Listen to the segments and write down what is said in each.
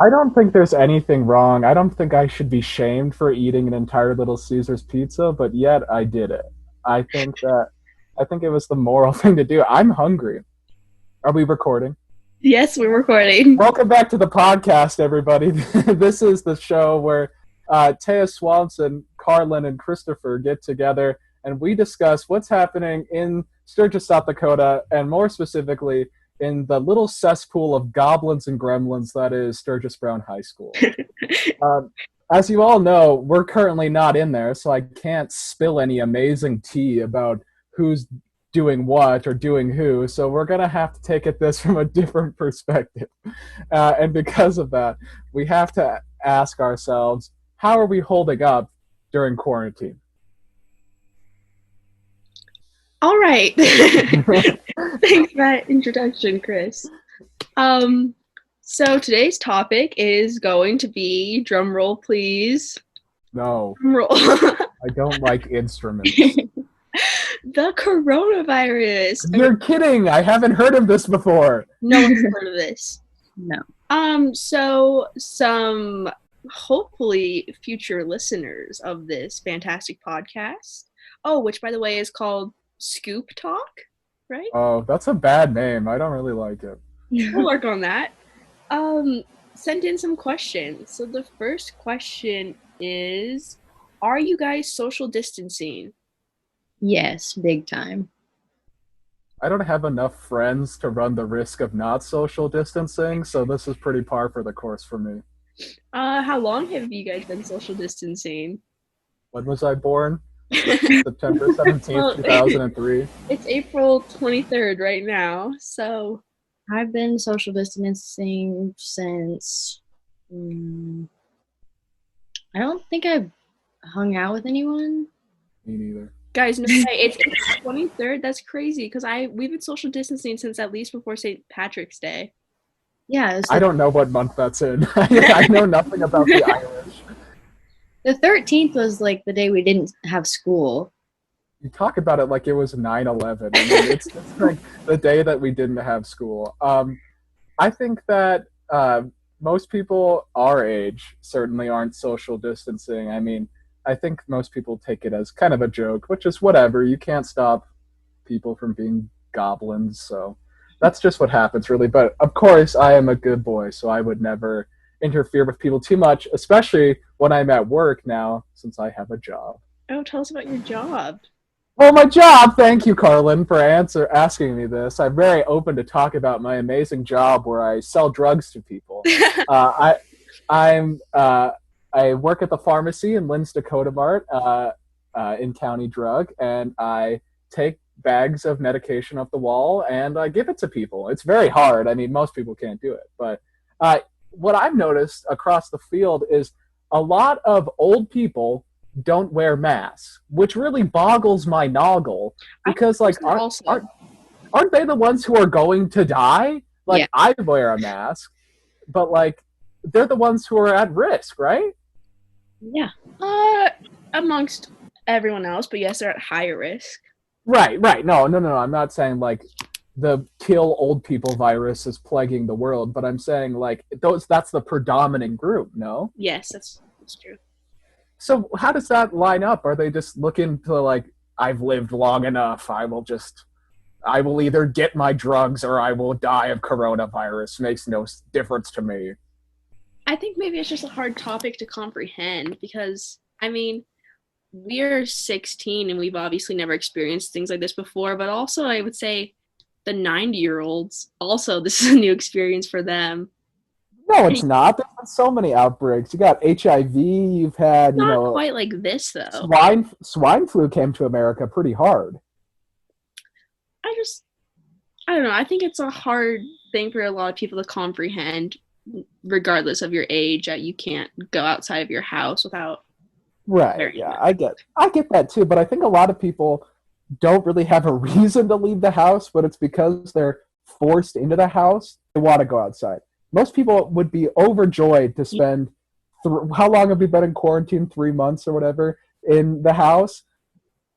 I don't think there's anything wrong. I don't think I should be shamed for eating an entire Little Caesars pizza, but yet I did it. I think that I think it was the moral thing to do. I'm hungry. Are we recording? Yes, we're recording. Welcome back to the podcast, everybody. This is the show where Taya Swanson, Carlin, and Christopher get together and we discuss what's happening in Sturgis, South Dakota, and more specifically in the little cesspool of goblins and gremlins that is Sturgis Brown High School. Um, as you all know, we're currently not in there, so I can't spill any amazing tea about who's doing what or doing who. So we're gonna have to take it this from a different perspective, and because of that, we have to ask ourselves, how are we holding up during quarantine? All right. Thanks for that introduction, Chris. Um, so today's topic is going to be drum roll, please. No, Drum roll. I don't like instruments. The coronavirus. You're kidding! I haven't heard of this before. No one's heard of this. No. So some hopefully future listeners of this fantastic podcast. Oh, which by the way is called Scoop Talk, right? Oh, that's a bad name. I don't really like it. We'll work on that. Send in some questions. So the first question is, are you guys social distancing? Yes, big time. I don't have enough friends to run the risk of not social distancing, so this is pretty par for the course for me. How long have you guys been social distancing? When was I born? September 17th, Well, 2003. It's April 23rd right now, so I've been social distancing since I don't think I've hung out with anyone. Me neither. guys, no way. It's 23rd. That's crazy because we've been social distancing since at least before St. Patrick's Day. Yeah, I don't know what month that's in. I know nothing about the Irish. the 13th was like the day we didn't have school. You talk about it like it was 9/11. I mean, it's like the day that we didn't have school. I think that most people our age certainly aren't social distancing. I mean, I think most people take it as kind of a joke, which is whatever. You can't stop people from being goblins, so that's just what happens, really. But of course, I am a good boy, so I would never interfere with people too much, especially when I'm at work now, since I have a job. Oh, tell us about your job. Well, my job. Thank you, Carlin, for asking me this. I'm very open to talk about my amazing job where I sell drugs to people. I work at the pharmacy in Lynn's Dakota Mart in County Drug, and I take bags of medication off the wall and I give it to people. It's very hard. I mean, most people can't do it, but what I've noticed across the field is a lot of old people don't wear masks, which really boggles my noggle because like aren't they the ones who are going to die? Like, Yeah. I wear a mask, but like they're the ones who are at risk, right? Yeah. Amongst everyone else, but yes, they're at higher risk. Right. No. I'm not saying like the kill old people virus is plaguing the world, but I'm saying like that's the predominant group, no? Yes, that's true. So how does that line up? Are they just looking to like, I've lived long enough, I will either get my drugs or I will die of coronavirus. Makes no difference to me. I think maybe it's just a hard topic to comprehend because, I mean, we're 16 and we've obviously never experienced things like this before, but also I would say the 90-year-olds, also, this is a new experience for them. No, it's not. There's been so many outbreaks. You got HIV. You've had, Not quite like this, though. swine flu came to America pretty hard. I don't know. I think it's a hard thing for a lot of people to comprehend, regardless of your age, that you can't go outside of your house without. Right. Yeah, I get that too. But I think a lot of people don't really have a reason to leave the house, but it's because they're forced into the house. They want to go outside. Most people would be overjoyed to spend. How long have we been in quarantine? 3 months or whatever in the house.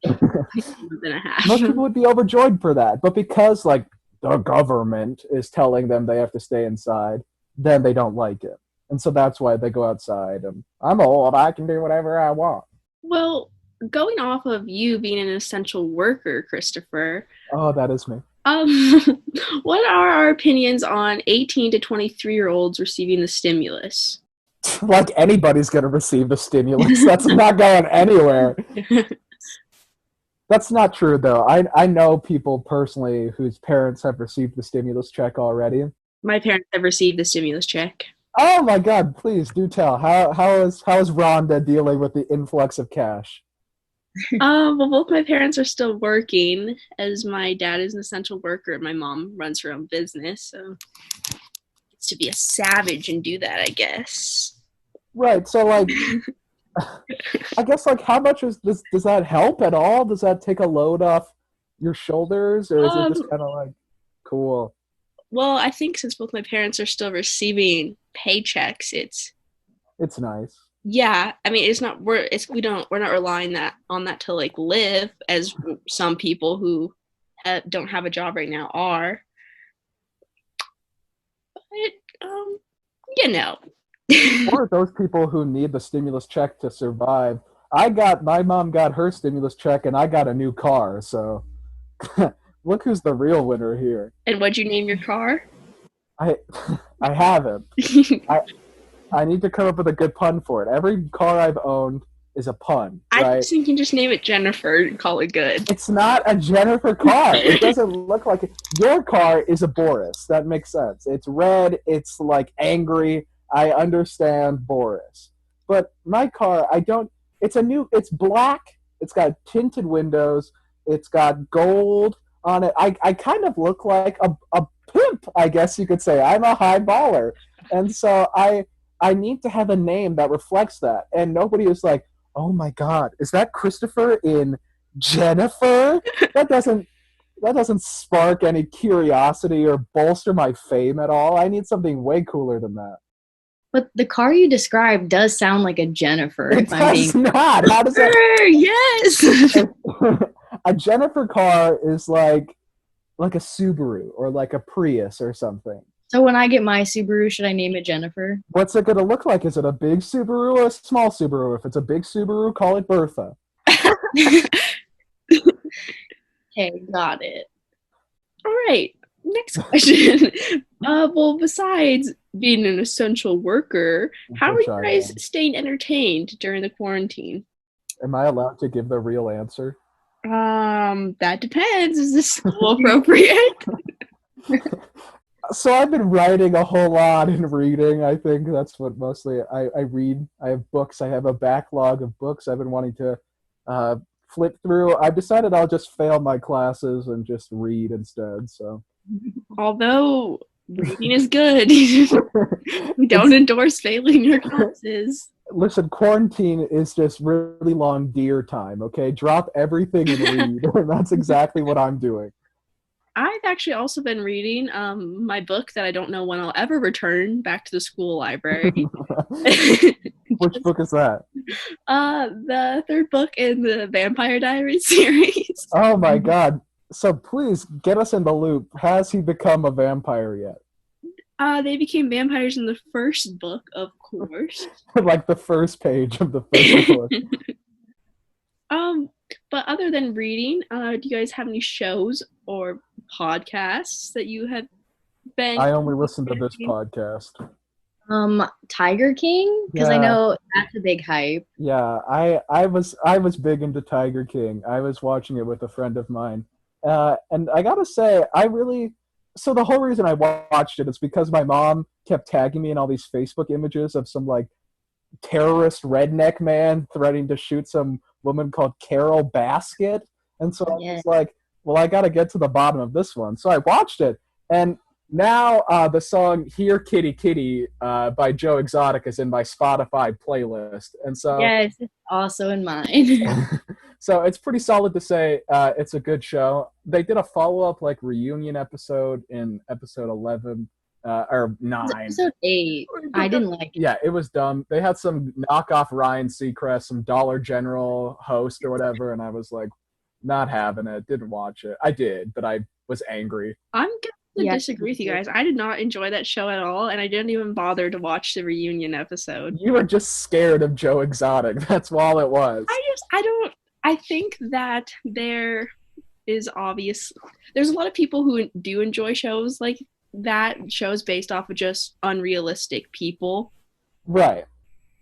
Month and a half. Most people would be overjoyed for that, but because like the government is telling them they have to stay inside, then they don't like it. And so that's why they go outside. And I'm old. I can do whatever I want. Well, going off of you being an essential worker, Christopher, Oh, that is me. what are our opinions on 18 to 23-year-olds receiving the stimulus? Like anybody's going to receive the stimulus. That's not going anywhere. That's not true, though. I know people personally whose parents have received the stimulus check already. My parents have received the stimulus check. Oh my God! Please do tell. How is Rhonda dealing with the influx of cash? Well, both my parents are still working, as my dad is an essential worker and my mom runs her own business. So it's to be a savage and do that, I guess. Right. So, like, I guess, like, how much does that help at all? Does that take a load off your shoulders, or is it just kind of like, cool? Well, I think since both my parents are still receiving paychecks, it's nice. Yeah, I mean, we're not relying on that to like live, as some people who don't have a job right now are. But Or those people who need the stimulus check to survive. My mom got her stimulus check, and I got a new car. So, look who's the real winner here. And what'd you name your car? I haven't. I need to come up with a good pun for it. Every car I've owned is a pun, right? I think you can just name it Jennifer and call it good. It's not a Jennifer car. It doesn't look like it. Your car is a Boris. That makes sense. It's red. It's like angry. I understand Boris. But my car, it's black. It's got tinted windows. It's got gold on it. I kind of look like a pimp, I guess you could say. I'm a high baller. And so I need to have a name that reflects that. And nobody is like, oh my God, is that Christopher in Jennifer? That doesn't spark any curiosity or bolster my fame at all. I need something way cooler than that. But the car you described does sound like a Jennifer. It does not. How does that? Yes. A Jennifer car is like a Subaru or like a Prius or something. So when I get my Subaru, should I name it Jennifer? What's it going to look like? Is it a big Subaru or a small Subaru? If it's a big Subaru, call it Bertha. Okay, got it. All right. Next question. Well, besides being an essential worker, how are you guys staying entertained during the quarantine? Am I allowed to give the real answer? That depends. Is this school appropriate? So I've been writing a whole lot and reading. I think that's what mostly I read. I have books. I have a backlog of books I've been wanting to flip through. I've decided I'll just fail my classes and just read instead. So, although reading is good, we don't endorse failing your classes. Listen, quarantine is just really long deer time. Okay, drop everything and read. That's exactly what I'm doing. I've actually also been reading my book that I don't know when I'll ever return back to the school library. Which book is that? The third book in the Vampire Diaries series. Oh my God. So please get us in the loop. Has he become a vampire yet? They became vampires in the first book, of course. Like the first page of the first book. But other than reading, do you guys have any shows or podcasts that you have been? I only listen to this podcast. Tiger King, because I know that's a big hype. Yeah, I was big into Tiger King. I was watching it with a friend of mine, and I gotta say, so the whole reason I watched it is because my mom kept tagging me in all these Facebook images of some like terrorist redneck man threatening to shoot some woman called Carol Basket. And so I was like, well, I got to get to the bottom of this one. So I watched it. And now the song Here Kitty Kitty by Joe Exotic is in my Spotify playlist. And so yes, it's also in mine. So it's pretty solid to say it's a good show. They did a follow-up like reunion episode in episode 11. Or 9. Episode 8. I didn't like it. Yeah, it was dumb. They had some knockoff Ryan Seacrest, some Dollar General host or whatever, and I was like, not having it. Didn't watch it. I did, but I was angry. I'm gonna to Yeah. disagree with you guys. I did not enjoy that show at all, and I didn't even bother to watch the reunion episode. You were just scared of Joe Exotic. That's all it was. I think that there is obvious. There's a lot of people who do enjoy shows like that, shows based off of just unrealistic people. Right.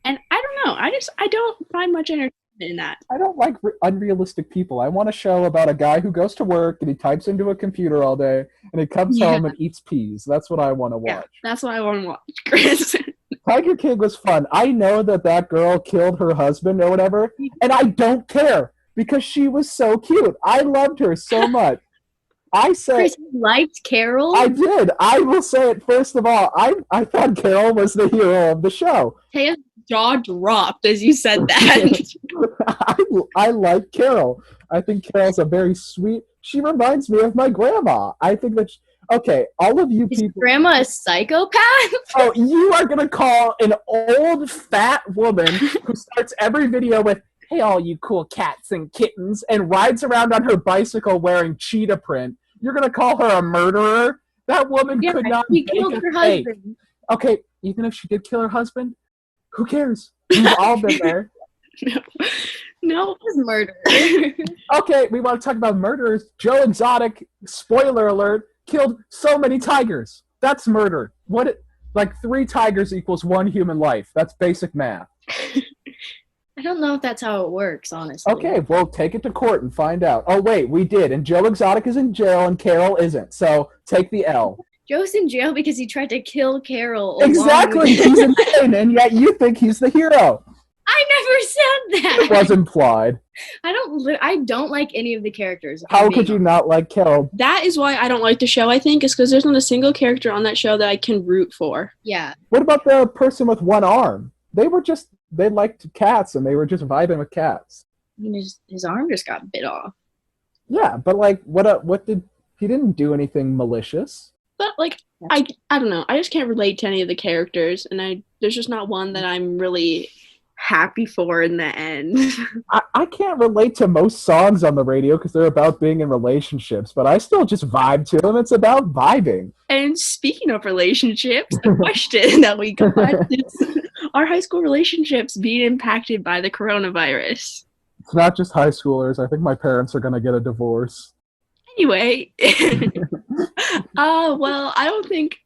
And I don't know. I don't find much entertainment in that. I don't like unrealistic people. I want a show about a guy who goes to work and he types into a computer all day and he comes home and eats peas. That's what I want to watch. Yeah, that's what I want to watch, Chris. Tiger King was fun. I know that girl killed her husband or whatever, and I don't care because she was so cute. I loved her so much. I said Chris, you liked Carol? I did. I will say it first of all. I thought Carol was the hero of the show. Taya's jaw dropped as you said that. I like Carol. I think Carol's a very sweet. She reminds me of my grandma. I think that. Okay, all of you Is people. Grandma a psychopath? Oh, you are gonna call an old fat woman who starts every video with "Hey, all you cool cats and kittens," and rides around on her bicycle wearing cheetah print. You're gonna call her a murderer? That woman could not. She killed her husband. Okay, even if she did kill her husband, who cares? We've all been there. No, It was murder. Okay, we want to talk about murderers. Joe Exotic, spoiler alert, killed so many tigers. That's murder. Like 3 tigers equals 1 human life. That's basic math. I don't know if that's how it works, honestly. Okay, well, take it to court and find out. Oh, wait, we did. And Joe Exotic is in jail and Carol isn't. So take the L. Joe's in jail because he tried to kill Carol. along Exactly. with- He's insane, and yet you think he's the hero. I never said that. It was implied. I don't like any of the characters. if How I'm could being you not like Carol? that is why I don't like the show, I think, is because there's not a single character on that show that I can root for. honest. Yeah. What about the person with 1 arm? They liked cats, and they were just vibing with cats. I mean, his arm just got bit off. Yeah, but like, he didn't do anything malicious. But like, I don't know. I just can't relate to any of the characters, and there's just not one that I'm really happy for in the end. I can't relate to most songs on the radio because they're about being in relationships, but I still just vibe to them. It's about vibing. And speaking of relationships, the question that we got is, are high school relationships being impacted by the coronavirus? It's not just high schoolers. I think my parents are going to get a divorce. Anyway, well, I don't think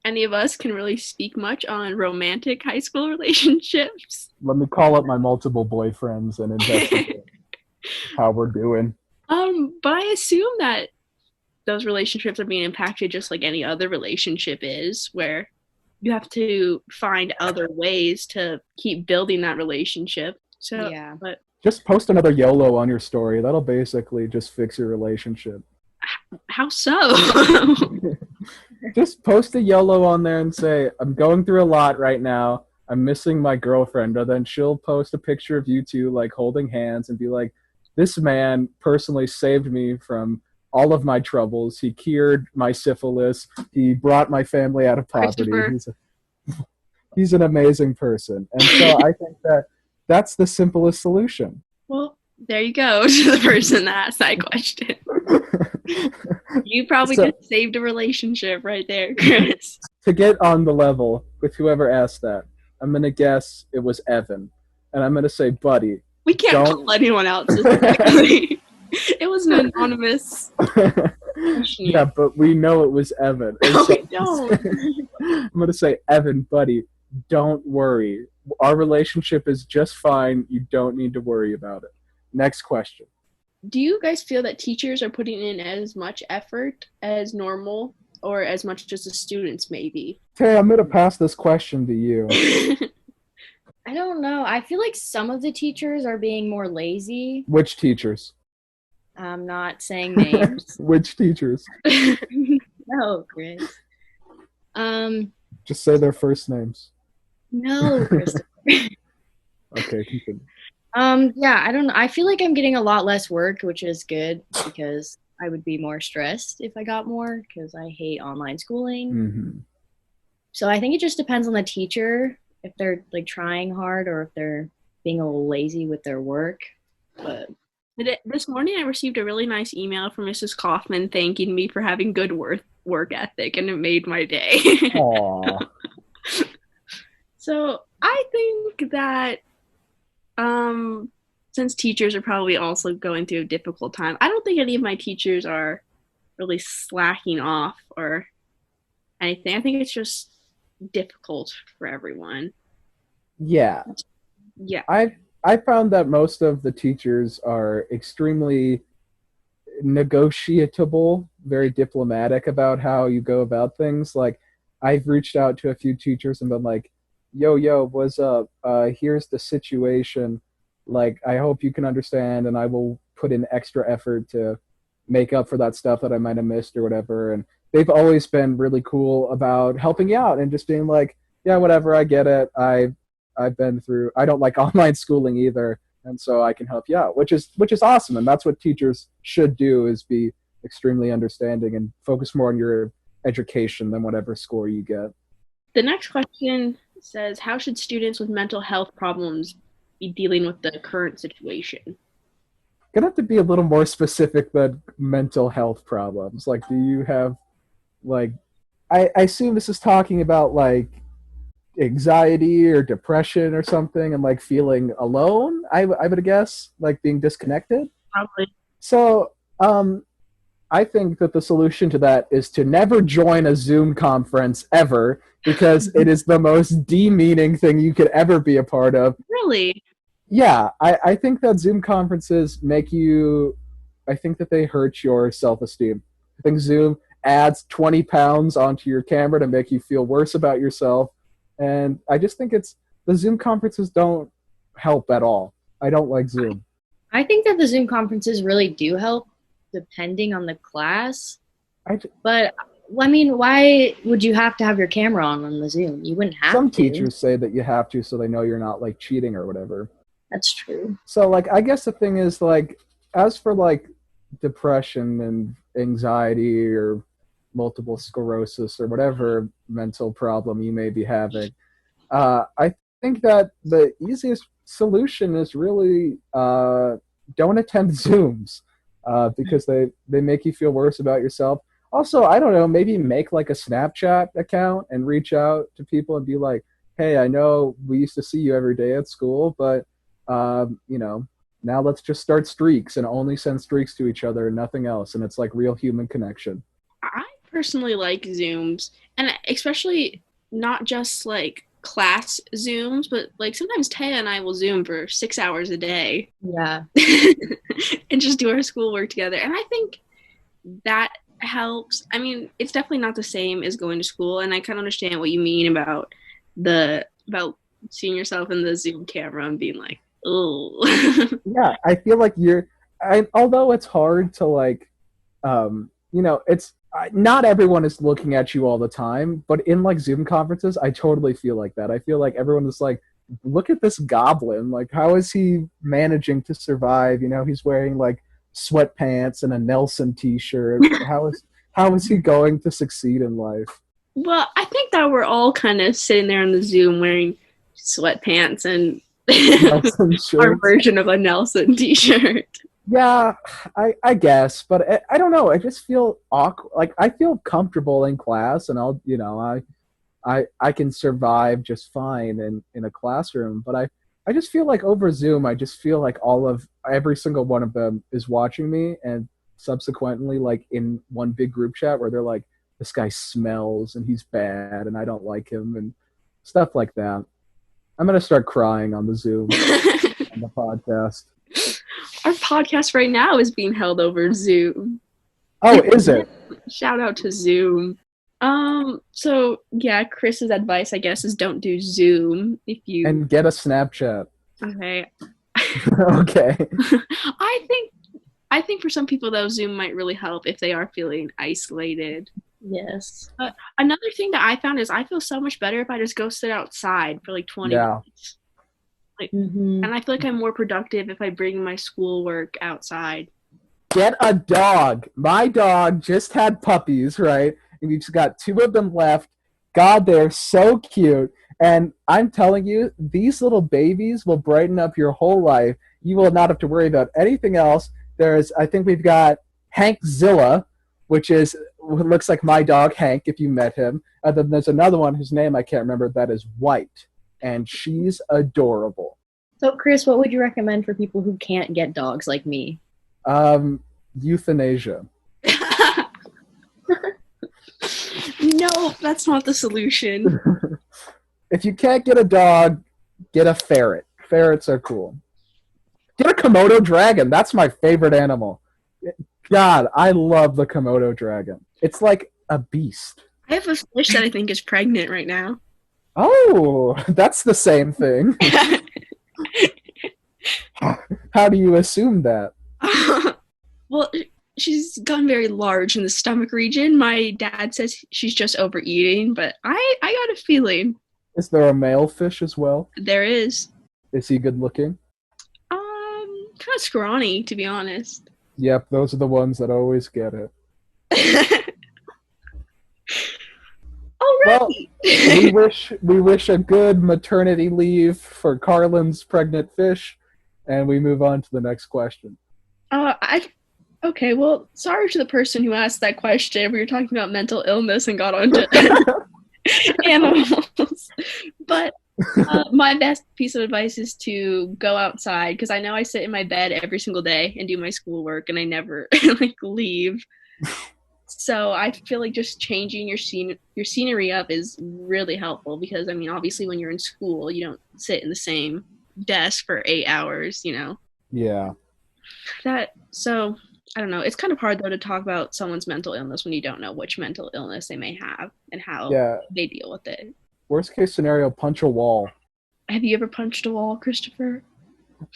any of us can really speak much on romantic high school relationships. Let me call up my multiple boyfriends and investigate how we're doing. But I assume that those relationships are being impacted just like any other relationship is, where you have to find other ways to keep building that relationship. So, Yeah. but Just post another YOLO on your story. That'll basically just fix your relationship. how so? Just post a YOLO on there and say, I'm going through a lot right now. I'm missing my girlfriend. Or then she'll post a picture of you two like holding hands and be like, this man personally saved me from all of my troubles. He cured my syphilis. He brought my family out of poverty. Christopher. He's an amazing person. And so I think that's the simplest solution. Well, there you go to the person that asked that question. You probably So- just saved a relationship right there, Chris. To get on the level with whoever asked that, I'm going to guess it was Evan. And I'm going to say, buddy. We can't Don't- call anyone out specifically. It was an anonymous question. Yeah, but we know it was Evan. And No, so- we don't. I'm going to say, Evan, buddy, don't worry. Our relationship is just fine. You don't need to worry about it. Next question. Do you guys feel that teachers are putting in as much effort as normal, or as much as the students maybe? Okay, I'm going to pass this question to you. I don't know. I feel like some of the teachers are being more lazy. Which teachers? I'm not saying names. Which teachers? No, Chris. Just say their first names. No, Christopher. Okay, continue. Yeah, I don't know. I feel like I'm getting a lot less work, which is good because I would be more stressed if I got more because I hate online schooling. Hmm. So I think it just depends on the teacher if they're like trying hard or if they're being a little lazy with their work. But This morning I received a really nice email from Mrs. Kaufman thanking me for having good work ethic, and it made my day. Aw. So I think that since teachers are probably also going through a difficult time, I don't think any of my teachers are really slacking off or anything. I think it's just difficult for everyone. Yeah. Yeah. I found that most of the teachers are extremely negotiable, very diplomatic about how you go about things. Like, I've reached out to a few teachers and been like, yo, what's up? Here's the situation. Like, I hope you can understand, and I will put in extra effort to make up for that stuff that I might have missed or whatever. And they've always been really cool about helping you out and just being like, yeah, whatever, I get it. I've been through. I don't like online schooling either, and so I can help you out, which is awesome, and that's what teachers should do, is be extremely understanding and focus more on your education than whatever score you get. The next question says, how should students with mental health problems be dealing with the current situation? Gonna have to be a little more specific than mental health problems. Like, do you have like? I assume this is talking about like anxiety or depression or something, and like feeling alone. I would guess like being disconnected. Probably. So I think that the solution to that is to never join a Zoom conference ever, because it is the most demeaning thing you could ever be a part of. Really? Yeah, I think that Zoom conferences I think that they hurt your self-esteem. I think Zoom adds 20 pounds onto your camera to make you feel worse about yourself. And I just think the Zoom conferences don't help at all. I don't like Zoom. I think that the Zoom conferences really do help depending on the class. But I mean, why would you have to have your camera on the Zoom? You wouldn't have Some to. teachers say that you have to so they know you're not like cheating or whatever. That's true. So like I guess the thing is like, as for like depression and anxiety or multiple sclerosis or whatever mental problem you may be having, I think that the easiest solution is really don't attend Zooms, because they make you feel worse about yourself. Also, I don't know, maybe make like a Snapchat account and reach out to people and be like, hey, I know we used to see you every day at school, but now let's just start streaks and only send streaks to each other and nothing else. And it's like real human connection. I personally like Zooms, and especially not just like class Zooms, but like sometimes Taya and I will Zoom for 6 hours a day. Yeah. And just do our schoolwork together. And I think that helps. I mean, it's definitely not the same as going to school, and I kind of understand what you mean about seeing yourself in the Zoom camera and being like, oh. Yeah, I feel like although it's hard to like, it's not everyone is looking at you all the time, but in like Zoom conferences, I totally feel like that. I feel like everyone is like, look at this goblin. Like, how is he managing to survive? He's wearing like sweatpants and a Nelson t-shirt. How is he going to succeed in life? Well, I think that we're all kind of sitting there on the Zoom wearing sweatpants and our version of a Nelson t-shirt. Yeah, I guess, but I don't know. I just feel awkward. Like, I feel comfortable in class, and I can survive just fine in a classroom. But I just feel like over Zoom, I just feel like every single one of them is watching me, and subsequently, like in one big group chat where they're like, this guy smells and he's bad and I don't like him and stuff like that. I'm gonna start crying on the Zoom on the podcast. Our podcast right now is being held over Zoom. Oh, is it? Shout out to Zoom. So yeah, Chris's advice, I guess, is don't do Zoom and get a Snapchat. Okay. Okay. I think for some people though, Zoom might really help if they are feeling isolated. Yes. But another thing that I found is I feel so much better if I just go sit outside for like 20 minutes. And I feel like I'm more productive if I bring my schoolwork outside. Get a dog. My dog just had puppies, right? And we've got 2 of them left. God, they're so cute. And I'm telling you, these little babies will brighten up your whole life. You will not have to worry about anything else. I think we've got Hank Zilla, which looks like my dog Hank if you met him. Then there's another one whose name I can't remember that is White, and she's adorable. So, Chris, what would you recommend for people who can't get dogs like me? Euthanasia. No, that's not the solution. If you can't get a dog, get a ferret. Ferrets are cool. Get a Komodo dragon. That's my favorite animal. God, I love the Komodo dragon. It's like a beast. I have a fish that I think is pregnant right now. Oh, that's the same thing. How do you assume that? Well, she's gotten very large in the stomach region. My dad says she's just overeating, but I got a feeling. Is there a male fish as well? There is. Is he good looking? Kind of scrawny, to be honest. Yep, those are the ones that always get it. Well, we wish a good maternity leave for Carlin's pregnant fish, and we move on to the next question. Okay, well, sorry to the person who asked that question. We were talking about mental illness and got onto animals. But my best piece of advice is to go outside, because I know I sit in my bed every single day and do my schoolwork, and I never leave. So I feel like just changing your scenery up is really helpful, because I mean, obviously when you're in school, you don't sit in the same desk for 8 hours, Yeah. So I don't know. It's kind of hard though to talk about someone's mental illness when you don't know which mental illness they may have and how they deal with it. Worst case scenario, punch a wall. Have you ever punched a wall, Christopher?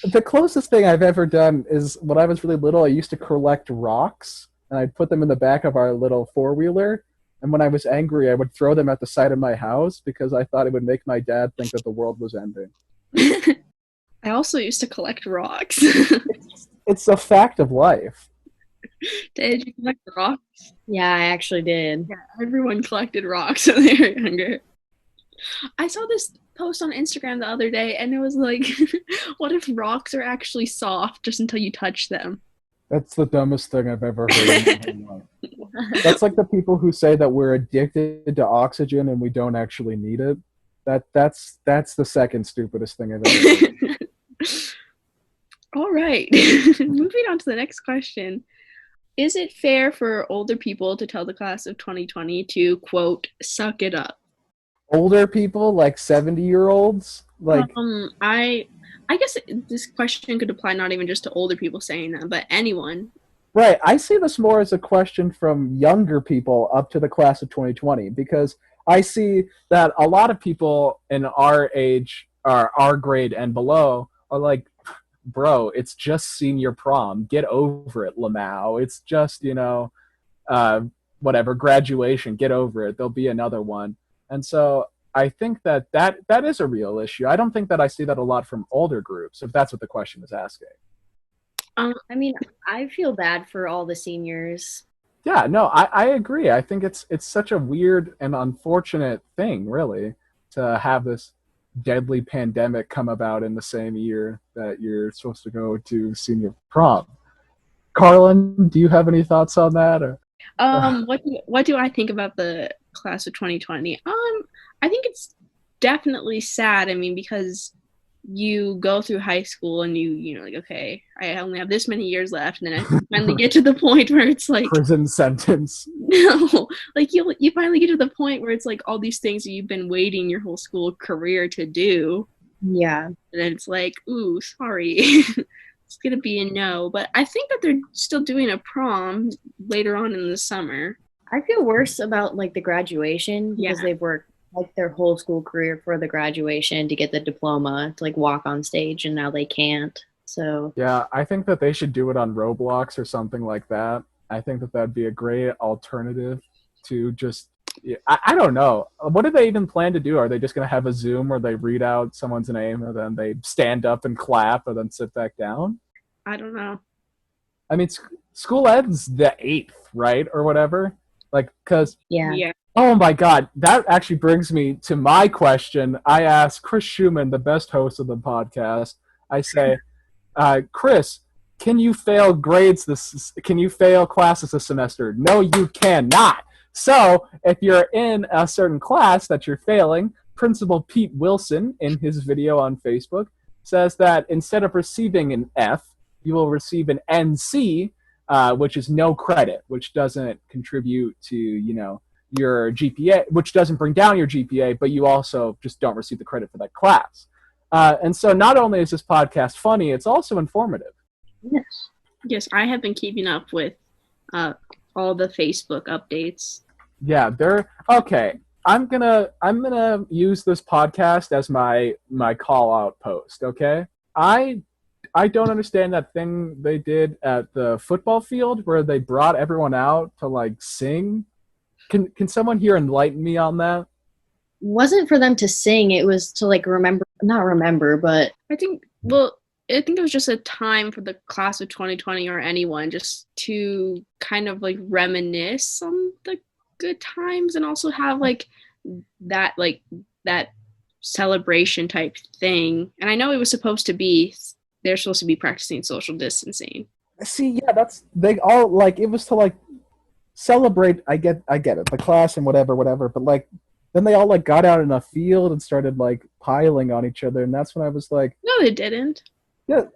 The closest thing I've ever done is when I was really little, I used to collect rocks, and I'd put them in the back of our little four-wheeler, and when I was angry, I would throw them at the side of my house because I thought it would make my dad think that the world was ending. I also used to collect rocks. It's a fact of life. Did you collect rocks? Yeah, I actually did. Yeah, everyone collected rocks when they were younger. I saw this post on Instagram the other day, and it was like, what if rocks are actually soft just until you touch them? That's the dumbest thing I've ever heard in my life. That's like the people who say that we're addicted to oxygen and we don't actually need it. That's the second stupidest thing I've ever heard. All right. Moving on to the next question. Is it fair for older people to tell the class of 2020 to, quote, suck it up? Older people, like 70-year-olds? I guess this question could apply not even just to older people saying that, but anyone. Right. I see this more as a question from younger people up to the class of 2020, because I see that a lot of people in our age, or our grade and below, are like, bro, it's just senior prom. Get over it, Lamau. It's just, whatever, graduation. Get over it. There'll be another one. And so I think that is a real issue. I don't think that I see that a lot from older groups, if that's what the question is asking. I mean, I feel bad for all the seniors. Yeah, no, I agree. I think it's such a weird and unfortunate thing, really, to have this deadly pandemic come about in the same year that you're supposed to go to senior prom. Carlin, do you have any thoughts on that? Or? What do I think about the class of 2020? I think it's definitely sad. I mean, because you go through high school and you like, okay, I only have this many years left, and then I finally get to the point where it's like prison sentence. No, like you finally get to the point where it's like all these things that you've been waiting your whole school career to do. Yeah, and then it's like, ooh, sorry. It's gonna be a no. But I think that they're still doing a prom later on in the summer. I feel worse about like the graduation, because they've worked like their whole school career for the graduation to get the diploma to like walk on stage, and now they can't. So yeah, I think that they should do it on Roblox or something like that. I think that that'd be a great alternative to just I don't know. What do they even plan to do? Are they just going to have a Zoom where they read out someone's name and then they stand up and clap and then sit back down? I don't know. I mean, school ends the 8th, right? Or whatever. Like, because Oh my God, that actually brings me to my question. I asked Chris Schumann, the best host of the podcast. I say, Chris, can you fail grades this? Can you fail classes this semester? No, you cannot. So, if you're in a certain class that you're failing, Principal Pete Wilson, in his video on Facebook, says that instead of receiving an F, you will receive an NC, which is no credit, which doesn't contribute to, your GPA, which doesn't bring down your GPA, but you also just don't receive the credit for that class. And so not only is this podcast funny, it's also informative. Yes. Yes, I have been keeping up with all the Facebook updates. Yeah, they're okay. I'm gonna use this podcast as my call out post. Okay, I don't understand that thing they did at the football field where they brought everyone out to like sing. Can someone here enlighten me on that? It wasn't for them to sing. It was to like not remember, but I think it was just a time for the class of 2020 or anyone just to kind of like reminisce on the good times and also have like that celebration type thing. And I know they're supposed to be practicing social distancing. See, yeah, they all like it was to like celebrate. I get it, the class and whatever, but like then they all like got out in a field and started like piling on each other, and that's when I was like, no, they didn't. Yeah, they're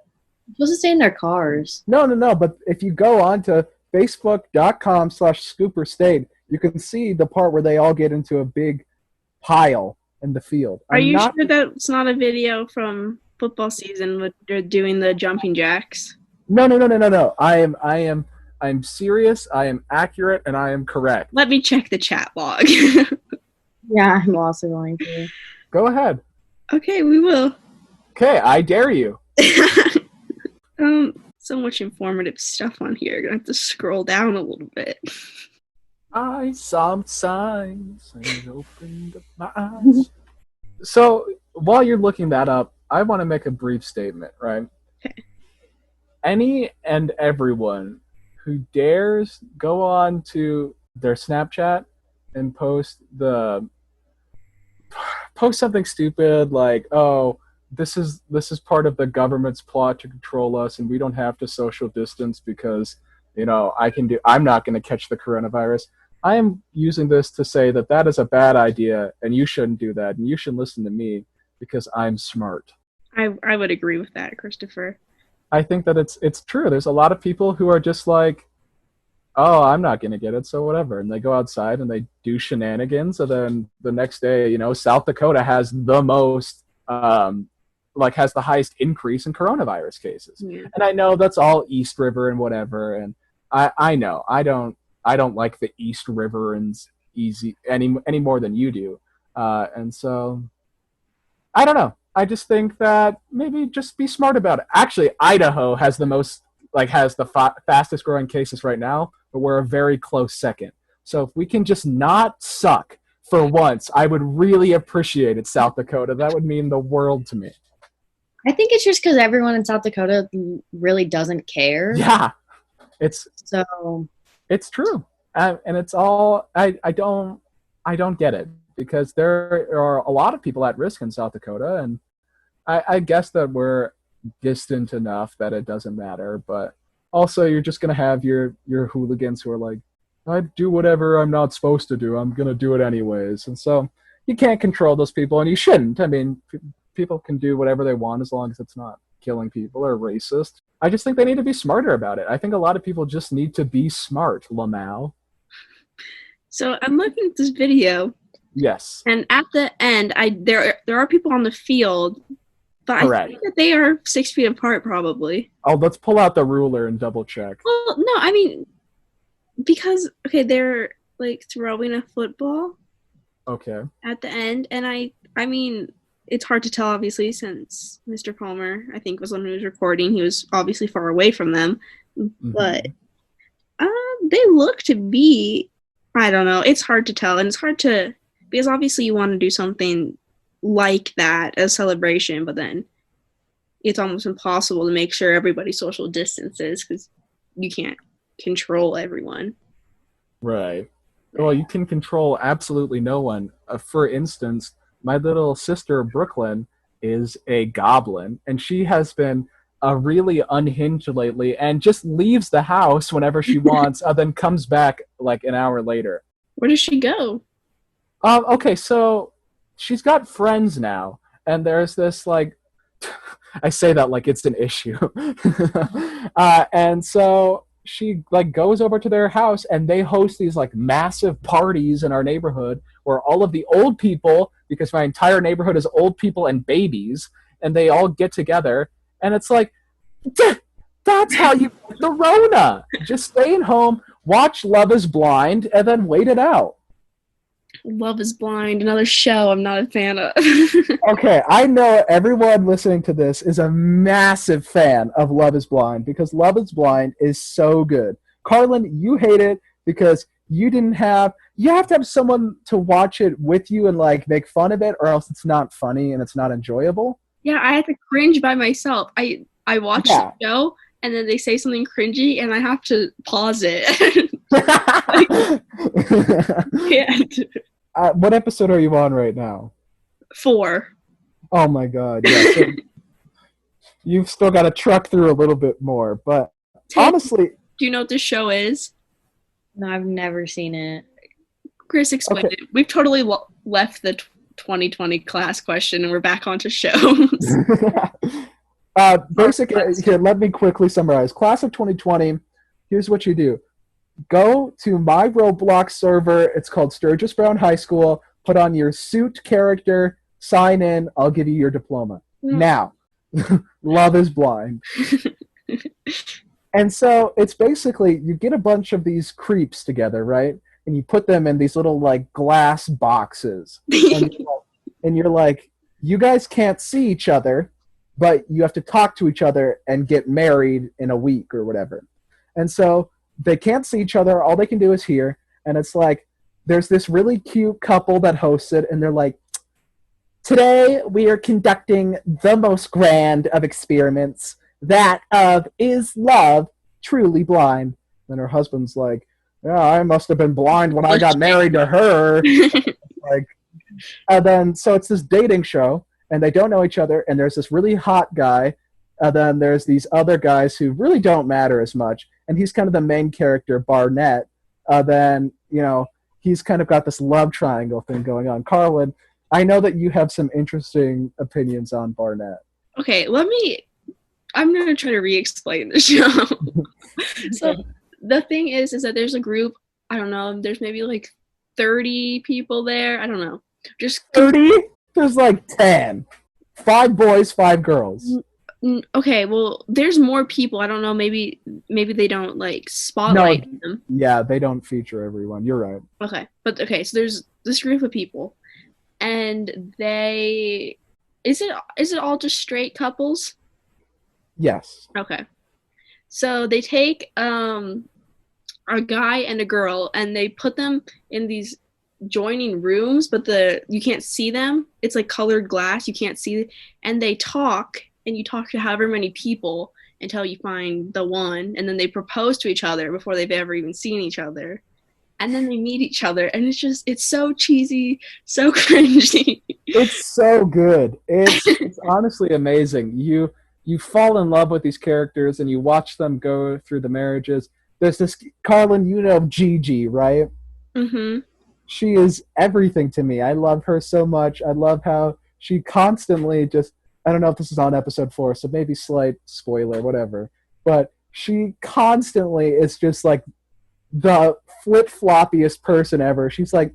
supposed to stay in their cars. No. But if you go on to facebook.com/ScooperState, you can see the part where they all get into a big pile in the field. Are you sure that's not a video from football season when they're doing the jumping jacks? No. I'm serious, I am accurate, and I am correct. Let me check the chat log. Yeah, I'm also going to. Go ahead. Okay, we will. Okay, I dare you. So much informative stuff on here. Gonna have to scroll down a little bit. I saw some signs and opened up my eyes. So while you're looking that up, I want to make a brief statement, right? Okay. Any and everyone who dares go on to their Snapchat and post something stupid like, oh, this is part of the government's plot to control us and we don't have to social distance because, I'm not going to catch the coronavirus. I am using this to say that is a bad idea and you shouldn't do that and you should listen to me because I'm smart. I would agree with that, Christopher. I think that it's true. There's a lot of people who are just like, oh, I'm not going to get it, so whatever. And they go outside and they do shenanigans. And then the next day, South Dakota has the most, has the highest increase in coronavirus cases. Yeah. And I know that's all East River and whatever. And I know I don't like the East River and easy any more than you do. And so I don't know. I just think that maybe just be smart about it. Actually, Idaho has the most, has the fastest growing cases right now, but we're a very close second. So if we can just not suck for once, I would really appreciate it, South Dakota. That would mean the world to me. I think it's just because everyone in South Dakota really doesn't care. Yeah, it's true, and it's all I don't get it. Because there are a lot of people at risk in South Dakota, and I guess that we're distant enough that it doesn't matter. But also, you're just going to have your hooligans who are like, I do whatever I'm not supposed to do. I'm going to do it anyways. And so you can't control those people, and you shouldn't. I mean, people can do whatever they want as long as it's not killing people or racist. I just think they need to be smarter about it. I think a lot of people just need to be smart, Lamau. So I'm looking at this video. Yes. And at the end, there are people on the field, but correct. I think that they are 6 feet apart probably. Oh, let's pull out the ruler and double check. Well, no, I mean, because, okay, they're like throwing a football. Okay. At the end, and I mean, it's hard to tell obviously since Mr. Palmer, I think, was when he was recording. He was obviously far away from them, but they look to be, I don't know, it's hard to tell, and it's hard to, because obviously you want to do something like that as celebration, but then it's almost impossible to make sure everybody social distances because you can't control everyone. Right. Well, you can control absolutely no one. For instance, my little sister Brooklyn is a goblin, and she has been really unhinged lately, and just leaves the house whenever she wants, then comes back like an hour later. Where does she go? Okay, so she's got friends now, and there's this like, I say that like it's an issue, and so she like goes over to their house, and they host these like massive parties in our neighborhood where all of the old people, because my entire neighborhood is old people and babies, and they all get together, and it's like, that's how you the Rona. Just staying home, watch Love Is Blind, and then wait it out. Love Is Blind, another show I'm not a fan of. Okay, I know everyone listening to this is a massive fan of Love Is Blind because Love Is Blind is so good. Carlin, you hate it because you have to have someone to watch it with you and like make fun of it, or else it's not funny and it's not enjoyable. Yeah, I have to cringe by myself. I watch the show and then they say something cringy and I have to pause it. What episode are you on right now? 4. Oh my god, yeah. So you've still got to truck through a little bit more, but honestly... Do you know what this show is? No, I've never seen it. Chris, explain it. We've totally left the 2020 class question and we're back onto shows. Basically, here, let me quickly summarize. Class of 2020, here's what you do. Go to my Roblox server. It's called Sturgis Brown High School. Put on your suit character. Sign in. I'll give you your diploma. Now, Love Is Blind. And so it's basically you get a bunch of these creeps together, right? And you put them in these little like glass boxes. And you're like, you guys can't see each other, but you have to talk to each other and get married in a week or whatever. And so they can't see each other. All they can do is hear. And it's like, there's this really cute couple that hosts it. And they're like, today we are conducting the most grand of experiments, that of is love truly blind? And her husband's like, yeah, I must have been blind when I got married to her. Like, and then, so it's this dating show. And they don't know each other, and there's this really hot guy, and then there's these other guys who really don't matter as much, and he's kind of the main character, Barnett. Then, you know, he's kind of got this love triangle thing going on. Carlin, I know that you have some interesting opinions on Barnett. Okay, I'm going to try to re-explain the show. So, the thing is that there's a group, I don't know, there's maybe like 30 people there, I don't know. Just 30? There's like 10. 5 boys, 5 girls. Okay, well, there's more people. I don't know. Maybe they don't like spotlight them. Yeah, they don't feature everyone. You're right. Okay, so there's this group of people, and is it all just straight couples? Yes. Okay, so they take a guy and a girl, and they put them in these joining rooms, but you can't see them. It's like colored glass. You can't see, and they talk, and you talk to however many people until you find the one, and then they propose to each other before they've ever even seen each other, and then they meet each other, and it's so cheesy, so cringy. It's so good. It's honestly amazing. You fall in love with these characters, and you watch them go through the marriages. There's this Carlin, you know Gigi, right? Mm-hmm. She is everything to me. I love her so much. I love how she constantly just, I don't know if this is on episode 4, so maybe slight spoiler, whatever. But she constantly is just like the flip-floppiest person ever. She's like,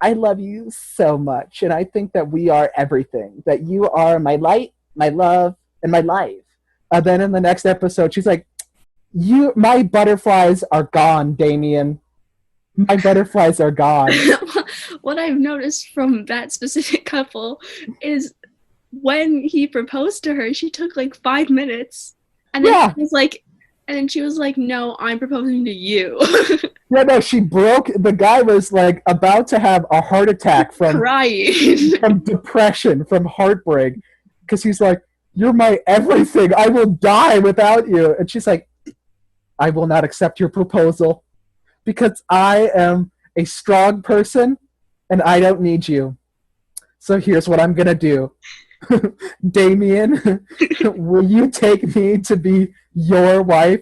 I love you so much, and I think that we are everything. That you are my light, my love, and my life. Then in the next episode, she's like, my butterflies are gone, Damien. My butterflies are gone. What I've noticed from that specific couple is when he proposed to her, she took like 5 minutes, and then she was like, "No, I'm proposing to you." Yeah, no, she broke. The guy was like about to have a heart attack from crying, from depression, from heartbreak, because he's like, "You're my everything. I will die without you," and she's like, "I will not accept your proposal." Because I am a strong person, and I don't need you. So here's what I'm going to do. Damien, will you take me to be your wife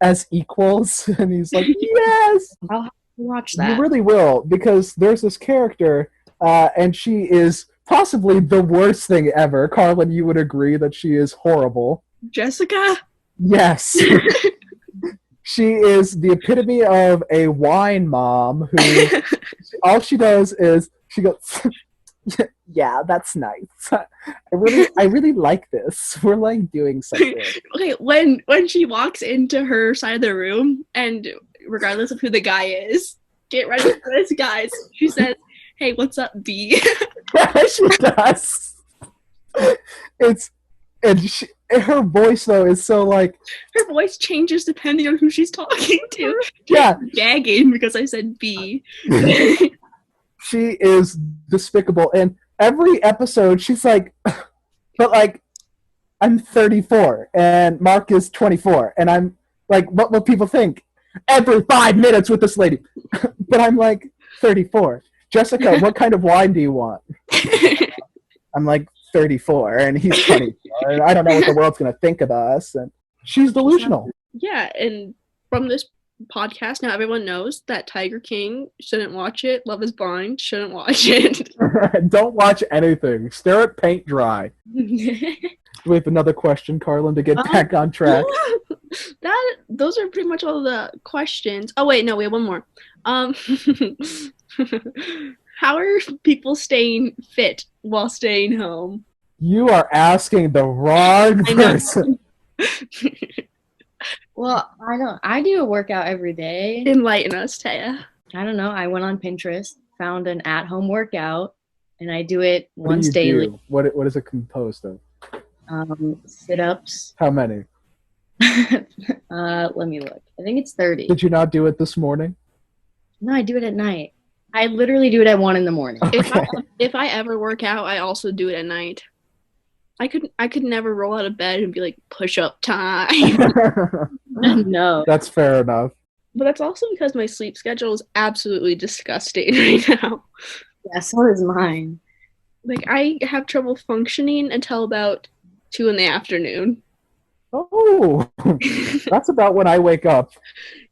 as equals? And he's like, yes! I'll have to watch that. You really will, because there's this character, and she is possibly the worst thing ever. Carlin, you would agree that she is horrible. Jessica? Yes. She is the epitome of a wine mom who all she does is she goes, yeah, that's nice. I really like this. We're like doing something. Okay, when she walks into her side of the room, and regardless of who the guy is, get ready for this, guys. She says, "Hey, what's up, B?" She does. Her voice though is so like her voice changes depending on who she's talking to. Yeah, gagging because I said B. She is despicable, and every episode she's like, but like, I'm 34 and Mark is 24, and I'm like, what will people think? Every 5 minutes with this lady, but I'm like 34. Jessica, what kind of wine do you want? I'm like 34, and he's 24, and I don't know what the world's gonna think of us, and she's delusional. Yeah, and from this podcast now everyone knows that Tiger King shouldn't watch it. Love is Blind shouldn't watch it. Don't watch anything. Stare at paint dry. We have another question, Carlin, to get back on track. Those are pretty much all the questions. Oh wait, no, we have one more. How are people staying fit while staying home? You are asking the wrong person. Well, I do a workout every day. Enlighten us, Taya. I don't know. I went on Pinterest, found an at-home workout, and I do it once daily. What is it composed of? Sit-ups. How many? Let me look. I think it's 30. Did you not do it this morning? No, I do it at night. I literally do it at 1 a.m. Okay. If I ever work out, I also do it at night. I could never roll out of bed and be like, push-up time. No. That's fair enough. But that's also because my sleep schedule is absolutely disgusting right now. Yeah, so is mine. Like, I have trouble functioning until about 2 p.m. Oh, that's about when I wake up.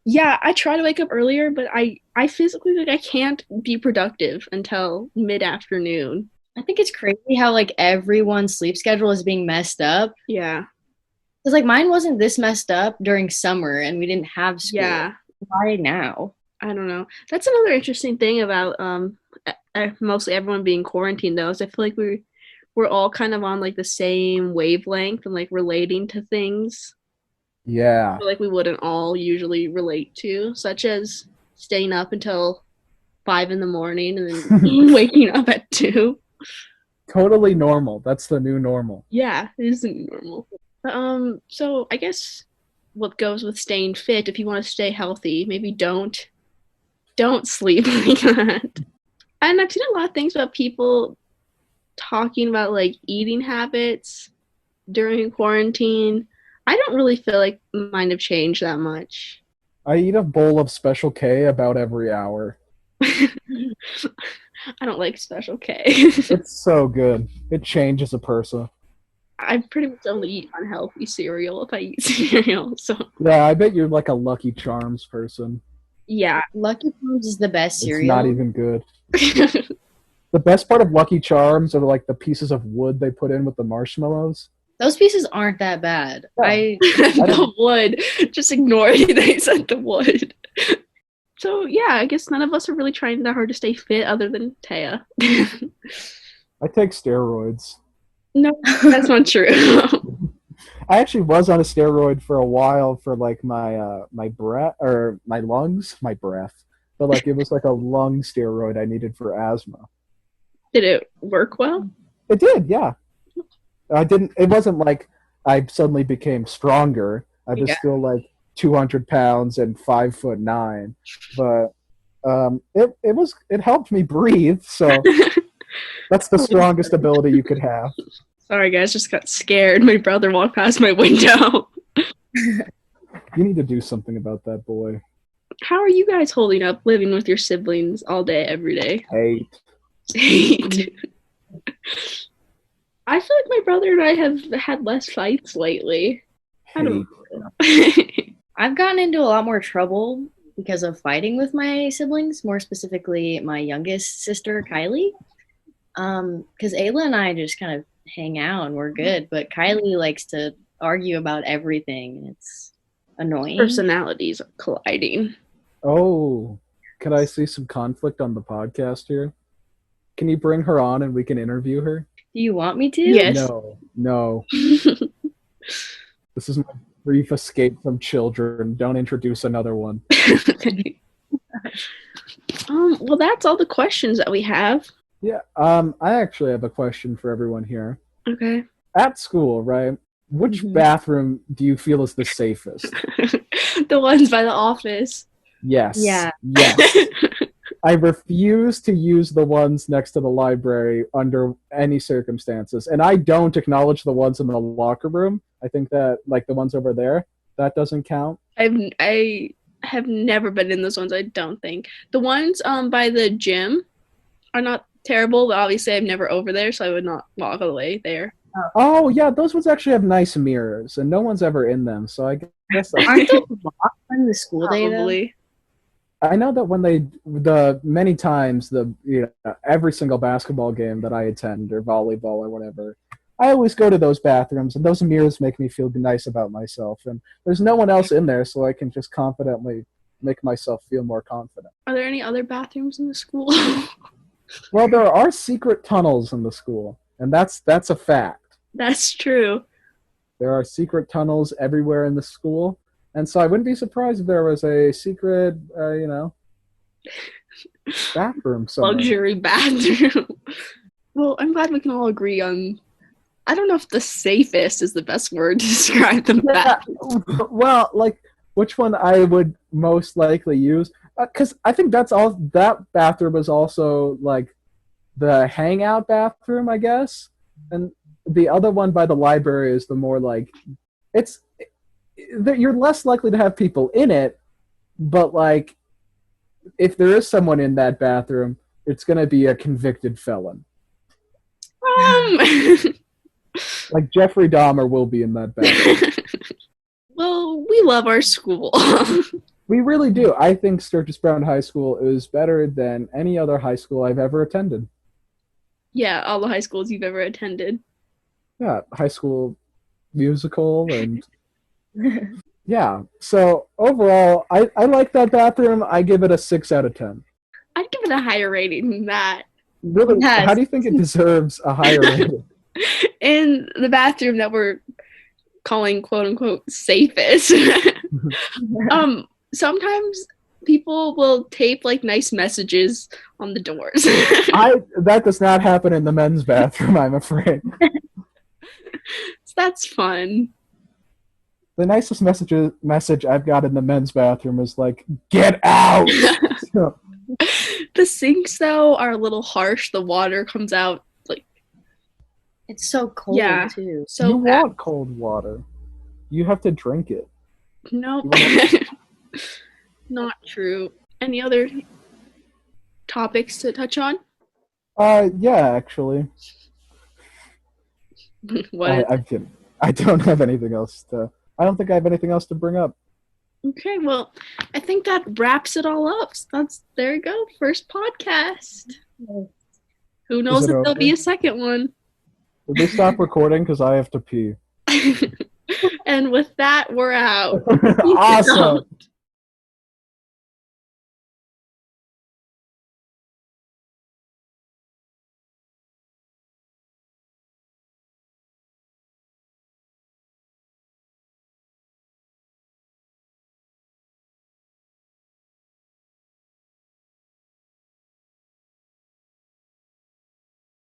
Yeah, I try to wake up earlier, but I physically, like, I can't be productive until mid-afternoon. I think it's crazy how, like, everyone's sleep schedule is being messed up. Yeah. Because, like, mine wasn't this messed up during summer, and we didn't have school. Yeah. Why now? I don't know. That's another interesting thing about mostly everyone being quarantined, though, is I feel like we're all kind of on, like, the same wavelength and, like, relating to things. Yeah. I feel like we wouldn't all usually relate to, such as staying up until 5 a.m. and then waking up at 2. Totally normal. That's the new normal. Yeah, it is the new normal. But, so I guess what goes with staying fit, if you want to stay healthy, maybe don't sleep like that. And I've seen a lot of things about people talking about, like, eating habits during quarantine. I don't really feel like mine have changed that much. I eat a bowl of Special K about every hour. I don't like Special K. It's so good. It changes a person. I pretty much only eat unhealthy cereal if I eat cereal. So yeah, I bet you're like a Lucky Charms person. Yeah, Lucky Charms is the best cereal. It's not even good. The best part of Lucky Charms are like the pieces of wood they put in with the marshmallows. Those pieces aren't that bad. No. The wood. Just ignore it. They said the wood. So yeah, I guess none of us are really trying that hard to stay fit other than Taya. I take steroids. No, that's not true. I actually was on a steroid for a while for like my breath or my lungs, my breath. But like it was like a lung steroid I needed for asthma. Did it work well? It did, yeah. It wasn't like I suddenly became stronger. I was still like 200 pounds and 5'9", but it helped me breathe. So that's the strongest ability you could have. Sorry, guys, just got scared. My brother walked past my window. You need to do something about that boy. How are you guys holding up living with your siblings all day, every day? Hate. I feel like my brother and I have had less fights lately. I don't Hate. know. I've gotten into a lot more trouble because of fighting with my siblings, more specifically my youngest sister, Kylie. Because Ayla and I just kind of hang out and we're good, but Kylie likes to argue about everything, and it's annoying. Personalities are colliding. Oh, can I see some conflict on the podcast here? Can you bring her on and we can interview her? Do you want me to? Yes. No. This is my brief escape from children. Don't introduce another one. Well, that's all the questions that we have. Yeah. I actually have a question for everyone here. Okay. At school, right? Which bathroom do you feel is the safest? The ones by the office. Yes. Yeah. Yes. I refuse to use the ones next to the library under any circumstances. And I don't acknowledge the ones in the locker room. I think that, like, the ones over there, that doesn't count. I have never been in those ones, I don't think. The ones by the gym are not terrible, but obviously I'm never over there, so I would not walk all the way there. Oh, yeah, those ones actually have nice mirrors, and no one's ever in them, so I guess that's... Aren't they locked on the school day, though? Probably. I know that when many times, every single basketball game that I attend, or volleyball or whatever, I always go to those bathrooms, and those mirrors make me feel nice about myself, and there's no one else in there, so I can just confidently make myself feel more confident. Are there any other bathrooms in the school? Well, there are secret tunnels in the school, and that's a fact. That's true. There are secret tunnels everywhere in the school, and so I wouldn't be surprised if there was a secret, bathroom somewhere. Luxury bathroom. Well, I'm glad we can all agree on... I don't know if the safest is the best word to describe the bathroom. Well, like, which one I would most likely use? Because I think that bathroom is also, like, the hangout bathroom, I guess. And the other one by the library is the more, like, you're less likely to have people in it, but, like, if there is someone in that bathroom, it's going to be a convicted felon. Like Jeffrey Dahmer will be in that bathroom. Well, we love our school. We really do. I think Sturgis Brown High School is better than any other high school I've ever attended. Yeah, all the high schools you've ever attended. Yeah, High School Musical and... Yeah, so overall, I like that bathroom. I give it a 6 out of 10. I'd give it a higher rating than that. Really? Yes. How do you think it deserves a higher rating? In the bathroom that we're calling quote-unquote safest. Sometimes people will tape, like, nice messages on the doors. That does not happen in the men's bathroom, I'm afraid. So that's fun. The nicest message I've got in the men's bathroom is like, "Get out!" The sinks, though, are a little harsh. The water comes out, like... It's so cold, too. So you want cold water. You have to drink it. Nope. Not true. Any other topics to touch on? Yeah, actually. What? I'm kidding. I don't have anything else I don't think I have anything else to bring up. Okay, well, I think that wraps it all up. So there you go, first podcast. Who knows if there'll be a second one? Did they stop recording? Because I have to pee. And with that, we're out. Awesome.